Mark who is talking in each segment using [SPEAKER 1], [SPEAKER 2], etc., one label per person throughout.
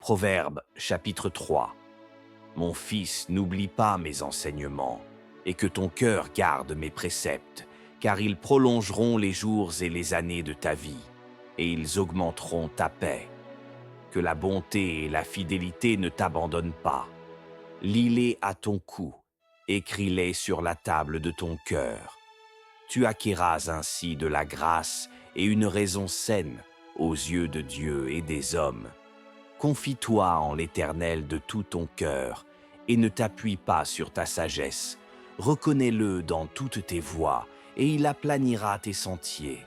[SPEAKER 1] Proverbe chapitre 3. Mon fils, n'oublie pas mes enseignements, et que ton cœur garde mes préceptes, car ils prolongeront les jours et les années de ta vie, et ils augmenteront ta paix. Que la bonté et la fidélité ne t'abandonnent pas. Lis-les à ton cou, écris-les sur la table de ton cœur. Tu acquerras ainsi de la grâce et une raison saine aux yeux de Dieu et des hommes. Confie-toi en l'Éternel de tout ton cœur et ne t'appuie pas sur ta sagesse. Reconnais-le dans toutes tes voies et il aplanira tes sentiers.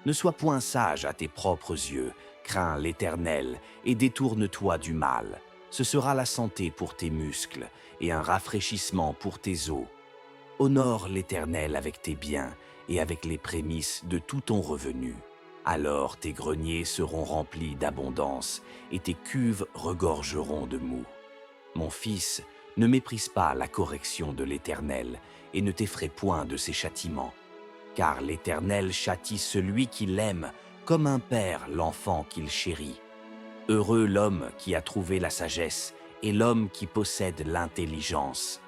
[SPEAKER 1] Ne sois point sage à tes propres yeux, crains l'Éternel et détourne-toi du mal. Ce sera la santé pour tes muscles et un rafraîchissement pour tes os. Honore l'Éternel avec tes biens et avec les prémices de tout ton revenu. Alors tes greniers seront remplis d'abondance et tes cuves regorgeront de mou. Mon fils, ne méprise pas la correction de l'Éternel et ne t'effraie point de ses châtiments. Car l'Éternel châtie celui qui l'aime comme un père l'enfant qu'il chérit. Heureux l'homme qui a trouvé la sagesse et l'homme qui possède l'intelligence.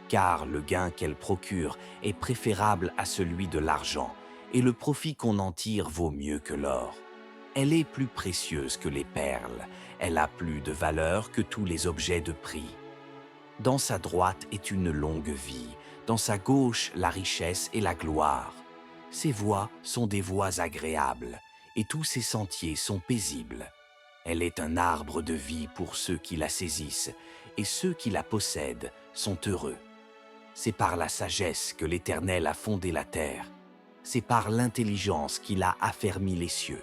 [SPEAKER 1] Car le gain qu'elle procure est préférable à celui de l'argent, et le profit qu'on en tire vaut mieux que l'or. Elle est plus précieuse que les perles, elle a plus de valeur que tous les objets de prix. Dans sa droite est une longue vie, dans sa gauche la richesse et la gloire. Ses voies sont des voies agréables, et tous ses sentiers sont paisibles. Elle est un arbre de vie pour ceux qui la saisissent, et ceux qui la possèdent sont heureux. C'est par la sagesse que l'Éternel a fondé la terre. C'est par l'intelligence qu'il a affermi les cieux.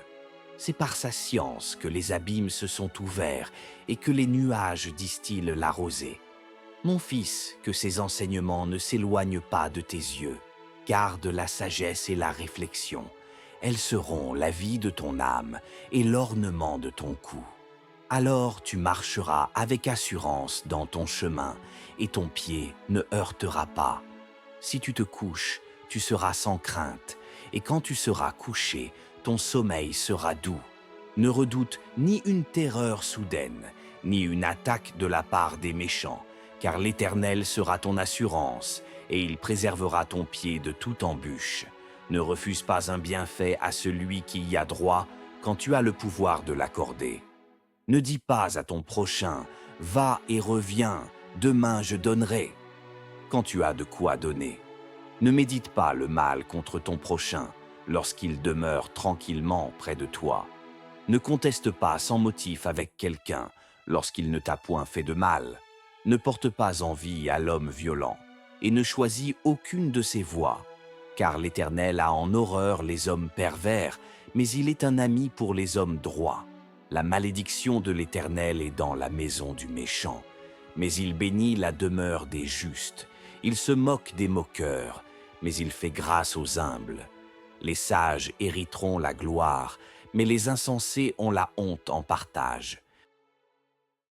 [SPEAKER 1] C'est par sa science que les abîmes se sont ouverts et que les nuages distillent la rosée. Mon fils, que ces enseignements ne s'éloignent pas de tes yeux. Garde la sagesse et la réflexion. Elles seront la vie de ton âme et l'ornement de ton cou. Alors tu marcheras avec assurance dans ton chemin, et ton pied ne heurtera pas. Si tu te couches, tu seras sans crainte, et quand tu seras couché, ton sommeil sera doux. Ne redoute ni une terreur soudaine, ni une attaque de la part des méchants, car l'Éternel sera ton assurance, et il préservera ton pied de toute embûche. Ne refuse pas un bienfait à celui qui y a droit, quand tu as le pouvoir de l'accorder. Ne dis pas à ton prochain, « Va et reviens, demain je donnerai », quand tu as de quoi donner. Ne médite pas le mal contre ton prochain lorsqu'il demeure tranquillement près de toi. Ne conteste pas sans motif avec quelqu'un lorsqu'il ne t'a point fait de mal. Ne porte pas envie à l'homme violent et ne choisis aucune de ses voies, car l'Éternel a en horreur les hommes pervers, mais il est un ami pour les hommes droits. La malédiction de l'Éternel est dans la maison du méchant, mais il bénit la demeure des justes. Il se moque des moqueurs, mais il fait grâce aux humbles. Les sages hériteront la gloire, mais les insensés ont la honte en partage.